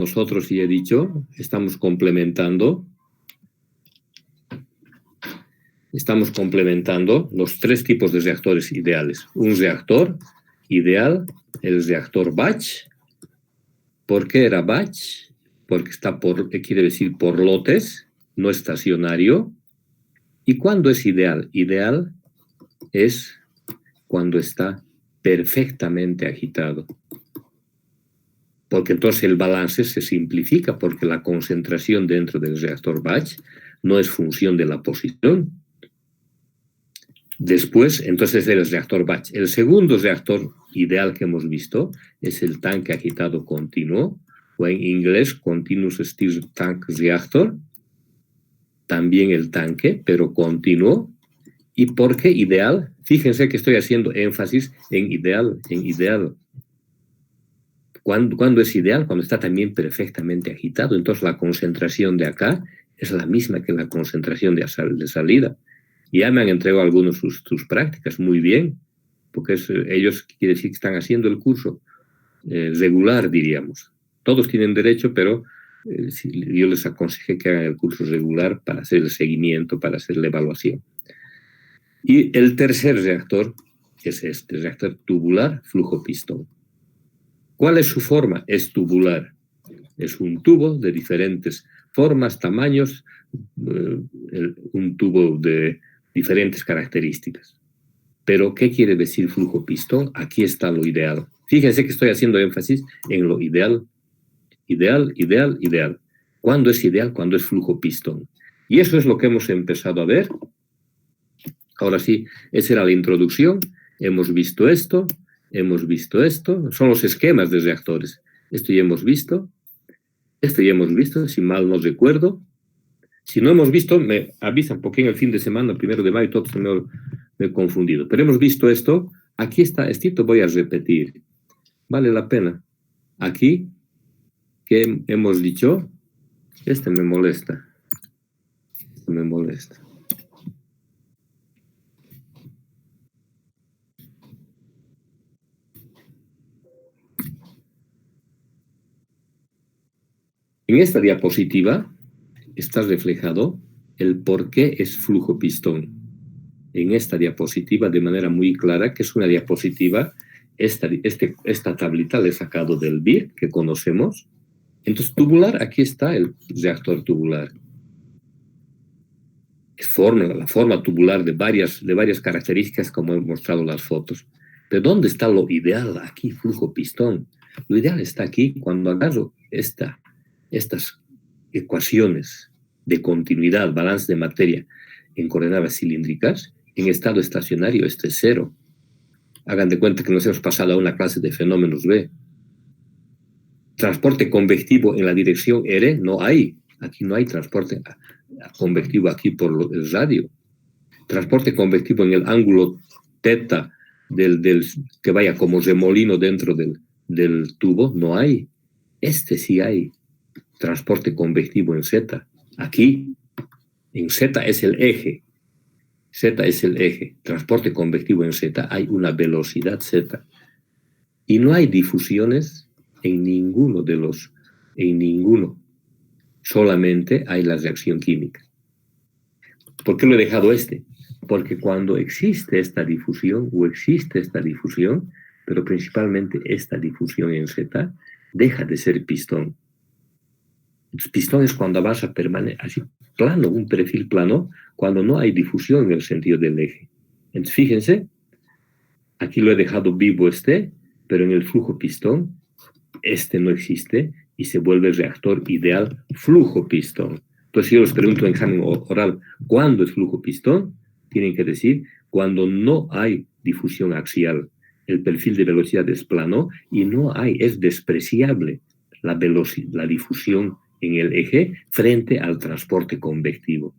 nosotros, ya he dicho, estamos complementando los tres tipos de reactores ideales. Un reactor ideal, el reactor batch. ¿Por qué era batch? Porque quiere decir por lotes, no estacionario. ¿Y cuándo es ideal? Ideal es cuando está perfectamente agitado. Porque entonces el balance se simplifica, porque la concentración dentro del reactor batch no es función de la posición. Después, entonces, el reactor batch. El segundo reactor ideal que hemos visto es el tanque agitado continuo, o en inglés, Continuous Stirred Tank Reactor. También el tanque, pero continuo. ¿Y por qué ideal? Fíjense que estoy haciendo énfasis en ideal, en ideal. ¿Cuándo es ideal? Cuando está también perfectamente agitado. Entonces la concentración de acá es la misma que la concentración de salida. Ya me han entregado algunos sus prácticas, muy bien, porque ellos quiere decir que están haciendo el curso regular, diríamos. Todos tienen derecho, pero yo les aconsejé que hagan el curso regular para hacer el seguimiento, para hacer la evaluación. Y el tercer reactor es este, reactor tubular, flujo pistón. ¿Cuál es su forma? Es tubular. Es un tubo de diferentes formas, tamaños, un tubo de diferentes características. Pero, ¿qué quiere decir flujo pistón? Aquí está lo ideal. Fíjense que estoy haciendo énfasis en lo ideal. Ideal, ideal, ideal. ¿Cuándo es ideal? Cuando es flujo pistón. Y eso es lo que hemos empezado a ver. Ahora sí, esa era la introducción. Hemos visto esto. Hemos visto esto. Son los esquemas de reactores. Esto ya hemos visto. Esto ya hemos visto, si mal no recuerdo. Si no hemos visto, me avisan, porque en el fin de semana, el 1 de mayo, todo se me he confundido. Pero hemos visto esto. Aquí está, esto voy a repetir. Vale la pena. Aquí, ¿qué hemos dicho? Este me molesta. Este me molesta. En esta diapositiva está reflejado el por qué es flujo pistón. En esta diapositiva, de manera muy clara, que es una diapositiva, esta tablita la he sacado del BIR, que conocemos. Entonces, tubular, aquí está el reactor tubular. La forma tubular de varias características, como he mostrado las fotos. ¿De dónde está lo ideal? Aquí, flujo pistón. Lo ideal está aquí cuando agarro estas ecuaciones de continuidad, balance de materia en coordenadas cilíndricas, en estado estacionario, este es cero. Hagan de cuenta que nos hemos pasado a una clase de fenómenos B. Transporte convectivo en la dirección R no hay. Aquí no hay transporte convectivo aquí por el radio. Transporte convectivo en el ángulo teta que vaya como remolino dentro del tubo, no hay. Este sí hay. Transporte convectivo en Z. Aquí, en Z es el eje. Z es el eje. Transporte convectivo en Z, hay una velocidad Z. Y no hay difusiones en ninguno. Solamente hay la reacción química. ¿Por qué lo he dejado este? Porque cuando existe esta difusión, pero principalmente esta difusión en Z, deja de ser pistón. Entonces, pistón es cuando vas a permanecer así plano, un perfil plano, cuando no hay difusión en el sentido del eje. Entonces, fíjense, aquí lo he dejado vivo pero en el flujo pistón, no existe y se vuelve reactor ideal flujo pistón. Entonces, si yo les pregunto en examen oral, ¿cuándo es flujo pistón? Tienen que decir cuando no hay difusión axial. El perfil de velocidad es plano y es despreciable la difusión en el eje frente al transporte convectivo.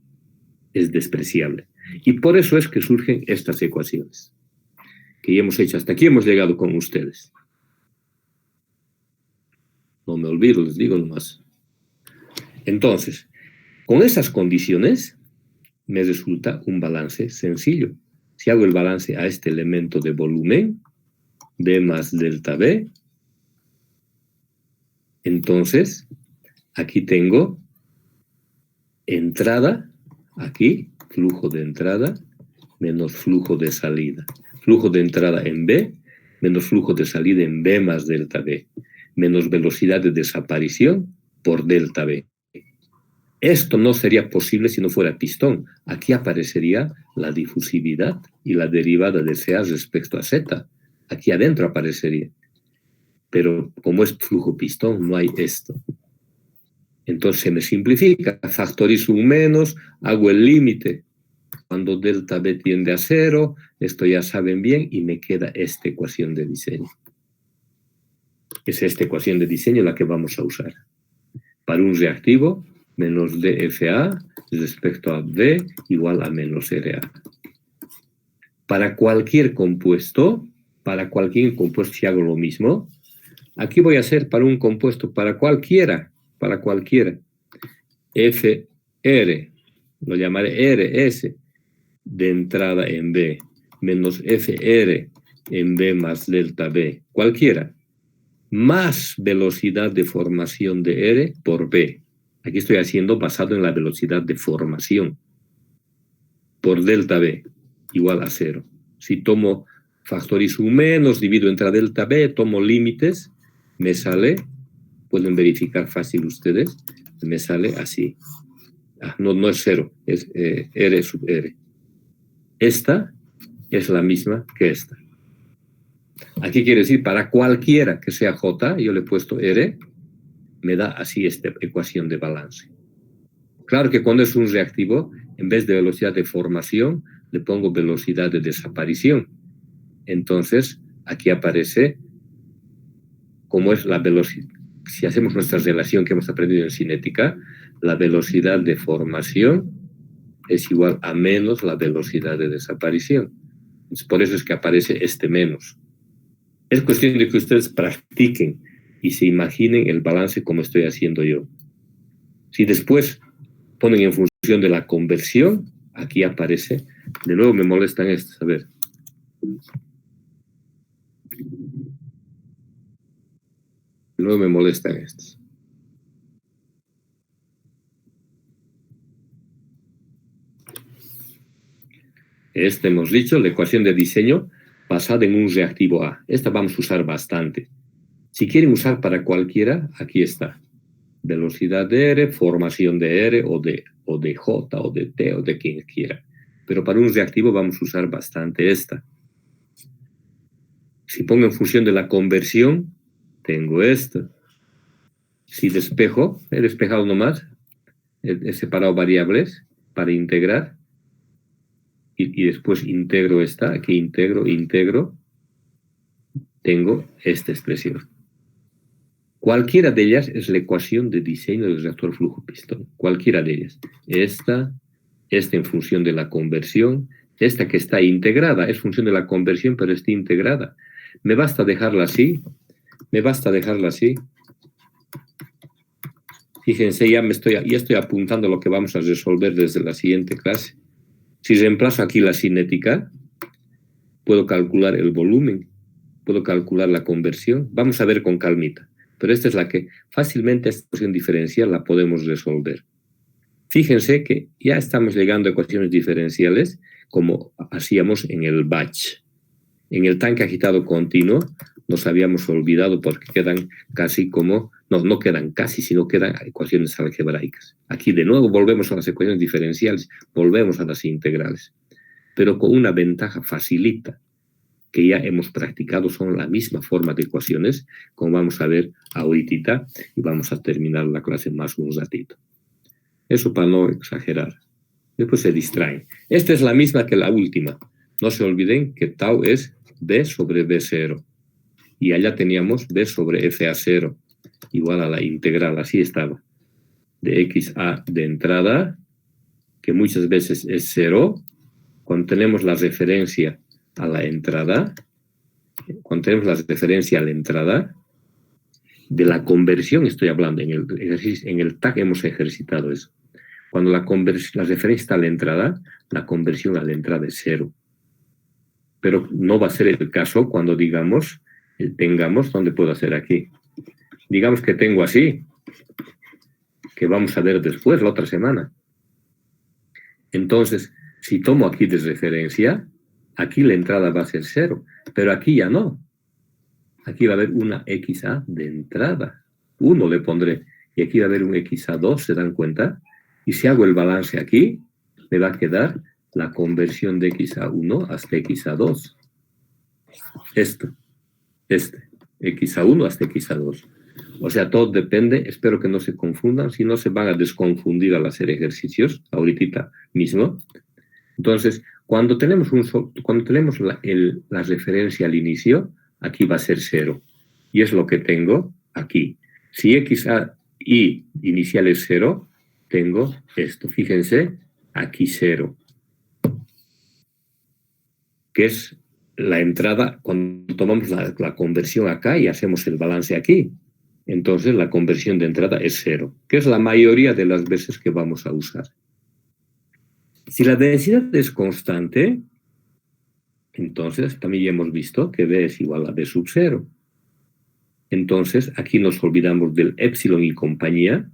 Es despreciable. Y por eso es que surgen estas ecuaciones que ya hemos hecho. Hasta aquí hemos llegado con ustedes. No me olvido, les digo nomás. Entonces, con esas condiciones, me resulta un balance sencillo. Si hago el balance a este elemento de volumen, B más delta B, Entonces, aquí tengo entrada, aquí, flujo de entrada, menos flujo de salida. Flujo de entrada en B, menos flujo de salida en B más delta B, menos velocidad de desaparición por delta B. Esto no sería posible si no fuera pistón. Aquí aparecería la difusividad y la derivada de CA respecto a Z. Aquí adentro aparecería. Pero como es flujo pistón, no hay esto. Entonces se me simplifica. Factorizo un menos, hago el límite. Cuando delta B tiende a 0, esto ya saben bien, y me queda esta ecuación de diseño. Es esta ecuación de diseño la que vamos a usar. Para un reactivo, menos dFA respecto a B igual a menos RA. Para cualquier compuesto, si hago lo mismo, aquí voy a hacer para un compuesto, para cualquiera, FR, lo llamaré RS, de entrada en B, menos FR en B más delta B, cualquiera, más velocidad de formación de R por B. Aquí estoy haciendo basado en la velocidad de formación por delta B igual a 0. Si tomo, factorizo un menos, divido entre delta B, tomo límites, me sale, pueden verificar fácil ustedes, me sale así. No es 0, es R sub R. Esta es la misma que esta. Aquí quiere decir, para cualquiera que sea J, yo le he puesto R, me da así esta ecuación de balance. Claro que cuando es un reactivo, en vez de velocidad de formación, le pongo velocidad de desaparición. Entonces, aquí aparece cómo es la velocidad. Si hacemos nuestra relación que hemos aprendido en cinética, la velocidad de formación es igual a menos la velocidad de desaparición. Entonces, por eso es que aparece este menos. Es cuestión de que ustedes practiquen y se imaginen el balance como estoy haciendo yo. Si después ponen en función de la conversión, aquí aparece, de nuevo me molestan estos, a ver. De nuevo me molestan estos. Esta hemos dicho, la ecuación de diseño basada en un reactivo A. Esta vamos a usar bastante. Si quieren usar para cualquiera, aquí está. Velocidad de R, formación de R, o de J, o de T, o de quien quiera. Pero para un reactivo vamos a usar bastante esta. Si pongo en función de la conversión, tengo esta. Si despejo, he despejado nomás, he separado variables para integrar, y después integro esta, aquí integro, tengo esta expresión. Cualquiera de ellas es la ecuación de diseño del reactor flujo-pistón. Cualquiera de ellas. Esta en función de la conversión, esta que está integrada, es función de la conversión, pero está integrada. Me basta dejarla así. Fíjense, ya estoy apuntando lo que vamos a resolver desde la siguiente clase. Si reemplazo aquí la cinética, puedo calcular el volumen, puedo calcular la conversión. Vamos a ver con calmita. Pero esta es la que fácilmente esta ecuación diferencial la podemos resolver. Fíjense que ya estamos llegando a ecuaciones diferenciales como hacíamos en el batch. En el tanque agitado continuo nos habíamos olvidado porque quedan casi como, no quedan casi, sino quedan ecuaciones algebraicas. Aquí de nuevo volvemos a las ecuaciones diferenciales, volvemos a las integrales. Pero con una ventaja facilita, que ya hemos practicado, son la misma forma de ecuaciones, como vamos a ver ahorita, y vamos a terminar la clase más un ratito. Eso para no exagerar. Después se distraen. Esta es la misma que la última. No se olviden que tau es B sobre B0. Y allá teníamos B sobre FA0, igual a la integral, así estaba. De XA de entrada, que muchas veces es 0, cuando tenemos la referencia a la entrada, de la conversión estoy hablando, en el TAC hemos ejercitado eso. Cuando la referencia está a la entrada, la conversión a la entrada es 0. Pero no va a ser el caso cuando digamos, tengamos, ¿dónde puedo hacer aquí? digamos que tengo así, que vamos a ver después, la otra semana. Entonces, si tomo aquí de referencia, aquí la entrada va a ser 0, pero aquí ya no. Aquí va a haber una XA de entrada. 1 le pondré. Y aquí va a haber un XA2, ¿se dan cuenta? Y si hago el balance aquí, me va a quedar la conversión de XA1 hasta XA2. Esto, XA1 hasta XA2. O sea, todo depende, espero que no se confundan, si no se van a desconfundir al hacer ejercicios, ahorita mismo. Entonces, cuando tenemos la referencia al inicio, aquí va a ser 0. Y es lo que tengo aquí. Si XA y inicial es 0, tengo esto. Fíjense, aquí 0. Que es la entrada, cuando tomamos la conversión acá y hacemos el balance aquí. Entonces la conversión de entrada es 0, que es la mayoría de las veces que vamos a usar. Si la densidad es constante, entonces también ya hemos visto que B es igual a B sub 0. Entonces aquí nos olvidamos del épsilon y compañía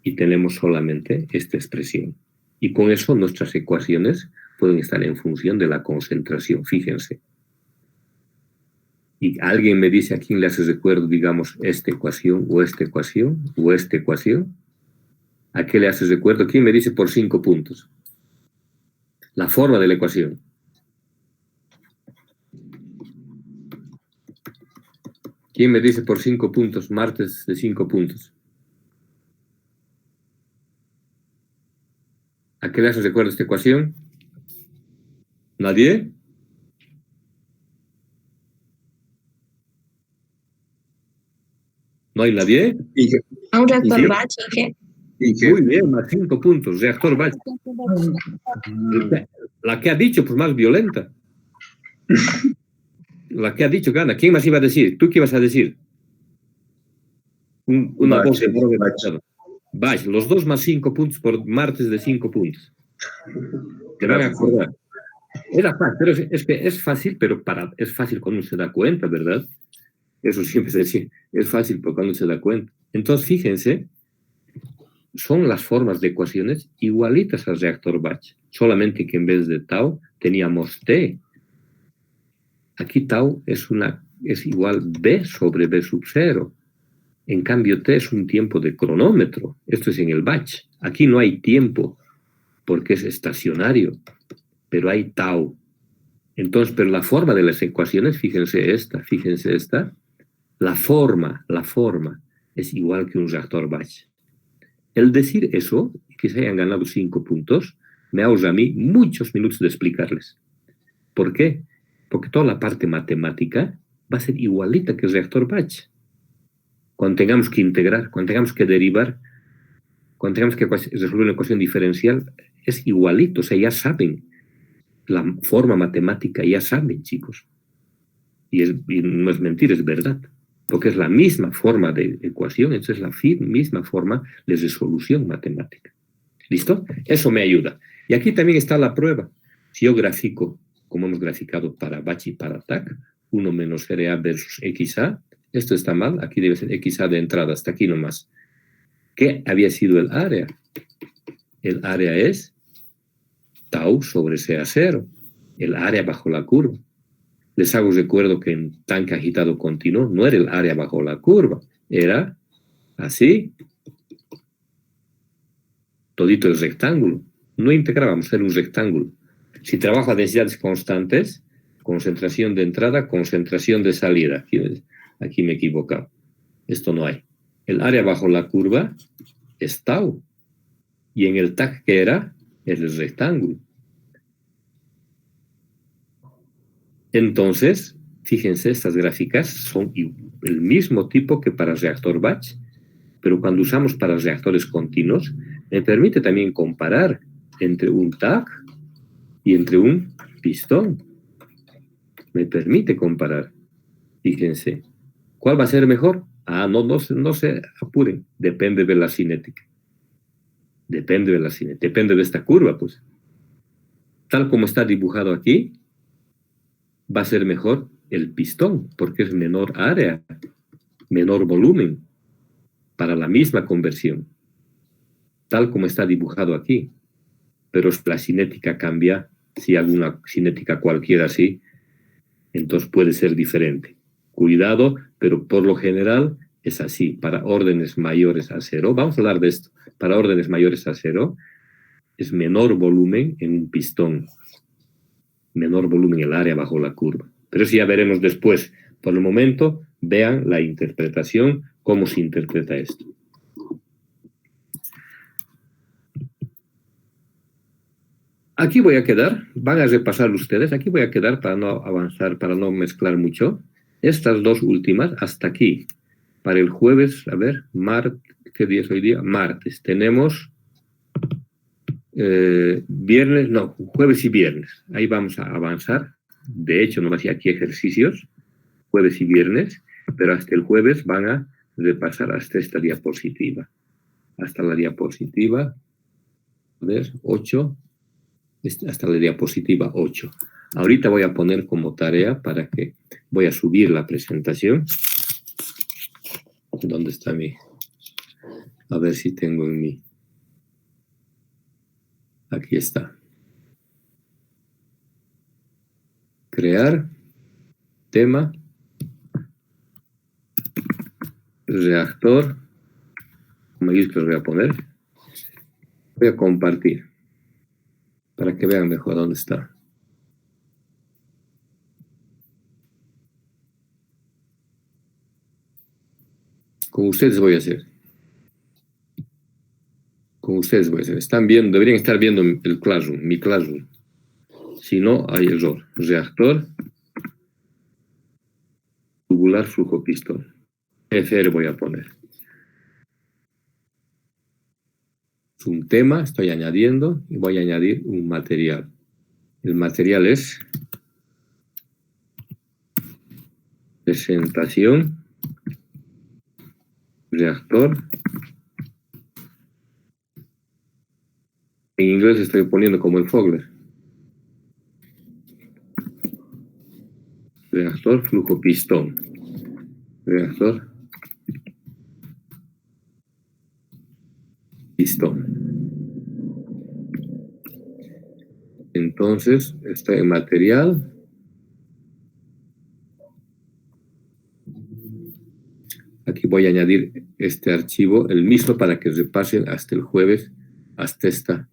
y tenemos solamente esta expresión. Y con eso nuestras ecuaciones pueden estar en función de la concentración, fíjense. Y alguien me dice a quién le hace recuerdo, digamos, esta ecuación o esta ecuación o esta ecuación. ¿A qué le hace recuerdo? ¿Quién me dice por 5 puntos? La forma de la ecuación. ¿Quién me dice por 5 puntos? Martes de 5 puntos. ¿A qué le hace recuerdo esta ecuación? ¿Nadie? ¿No hay nadie? A un reactor Bach, Inge. Muy bien, más 5 puntos. Reactor Bach. La que ha dicho, pues más violenta. La que ha dicho gana. ¿Quién más iba a decir? ¿Tú qué ibas a decir? Una voz de Bach. Los dos más 5 puntos por martes de 5 puntos. Te van a acordar. Era fácil, pero es que es fácil, pero es fácil cuando uno se da cuenta, ¿verdad? Eso siempre se dice, es fácil cuando uno se da cuenta. Entonces, fíjense, son las formas de ecuaciones igualitas al reactor Bach, solamente que en vez de tau teníamos T. Aquí tau es igual B sobre B sub 0. En cambio, T es un tiempo de cronómetro. Esto es en el Bach. Aquí no hay tiempo, porque es estacionario, pero hay tau. Entonces, pero la forma de las ecuaciones, fíjense esta, la forma es igual que un reactor Bach. El decir eso, que se hayan ganado 5 puntos, me ahorra a mí muchos minutos de explicarles. ¿Por qué? Porque toda la parte matemática va a ser igualita que el reactor Bach. Cuando tengamos que integrar, cuando tengamos que derivar, cuando tengamos que resolver una ecuación diferencial, es igualito, o sea, ya saben la forma matemática, ya saben, chicos. Y no es mentir, es verdad. Porque es la misma forma de ecuación, entonces es la misma forma de resolución matemática. ¿Listo? Eso me ayuda. Y aquí también está la prueba. Si yo grafico, como hemos graficado para Bach y para TAC, 1 menos RA versus XA, esto está mal, aquí debe ser XA de entrada, hasta aquí nomás. ¿Qué había sido el área? El área es tau sobre CA0, el área bajo la curva. Les hago recuerdo que en tanque agitado continuo no era el área bajo la curva, era así, todito el rectángulo. No integrábamos, era un rectángulo. Si trabajo a densidades constantes, concentración de entrada, concentración de salida. Aquí me he equivocado. Esto no hay. El área bajo la curva es tau. Y en el TAC, ¿qué era? Es el rectángulo. Entonces, fíjense, estas gráficas son el mismo tipo que para reactor Bach, pero cuando usamos para reactores continuos, me permite también comparar entre un TAC y entre un pistón. Me permite comparar. Fíjense. ¿Cuál va a ser mejor? No se apuren. Depende de la cinética. Depende de esta curva, pues. Tal como está dibujado aquí, va a ser mejor el pistón, porque es menor área, menor volumen. para la misma conversión, tal como está dibujado aquí. Pero si la cinética cambia, si hago una cinética cualquiera así, entonces puede ser diferente. Cuidado, pero por lo general es así. Para órdenes mayores a 0, vamos a hablar de esto, para órdenes mayores a 0, es menor volumen en un pistón, menor volumen en el área bajo la curva. Pero eso ya veremos después. Por el momento, vean la interpretación, cómo se interpreta esto. Aquí voy a quedar, van a repasar ustedes, aquí voy a quedar para no avanzar, para no mezclar mucho. Estas dos últimas, hasta aquí. Para el jueves, a ver, ¿qué día es hoy día? Martes. Tenemos viernes, no, jueves y viernes. Ahí vamos a avanzar. De hecho, no hacía aquí ejercicios, jueves y viernes, pero hasta el jueves van a repasar hasta esta diapositiva. Hasta la diapositiva, a ver, 8. Hasta la diapositiva 8. Ahorita voy a poner como tarea para que voy a subir la presentación. ¿Dónde está mi? A ver si tengo en mi. Aquí está. Crear. Tema. Reactor. Mayúsculas voy a poner. Voy a compartir. Para que vean mejor dónde está. Con ustedes voy a hacer. Con ustedes voy a hacer. Están viendo, deberían estar viendo el Classroom, mi Classroom. Si no, hay error. Reactor. Tubular flujo pistón. FR voy a poner. Es un tema, estoy añadiendo y voy a añadir un material. El material es presentación, reactor. En inglés estoy poniendo como el Fogler. Reactor, flujo pistón. Reactor, pistón. Entonces, está en material. Aquí voy a añadir este archivo, el mismo, para que repasen hasta el jueves, hasta esta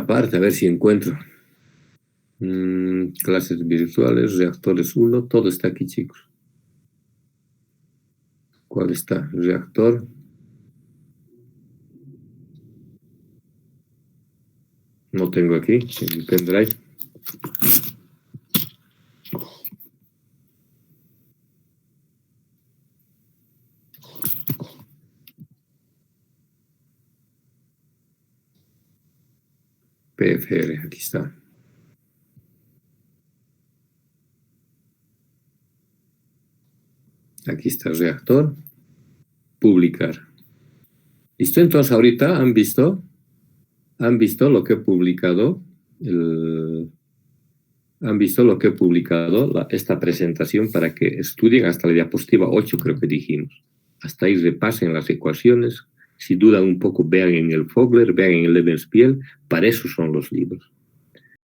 parte, a ver si encuentro. Clases virtuales, reactores 1, todo está aquí, chicos. ¿Cuál está? Reactor. No tengo aquí, en el pendrive. PFR, aquí está. Aquí está el reactor. Publicar. ¿Listo? Entonces ahorita han visto lo que he publicado. Han visto lo que he publicado, esta presentación, para que estudien hasta la diapositiva 8, creo que dijimos. Hasta ahí repasen las ecuaciones. Si dudan un poco, vean en el Fogler, vean en el Levenspiel. Para eso son los libros.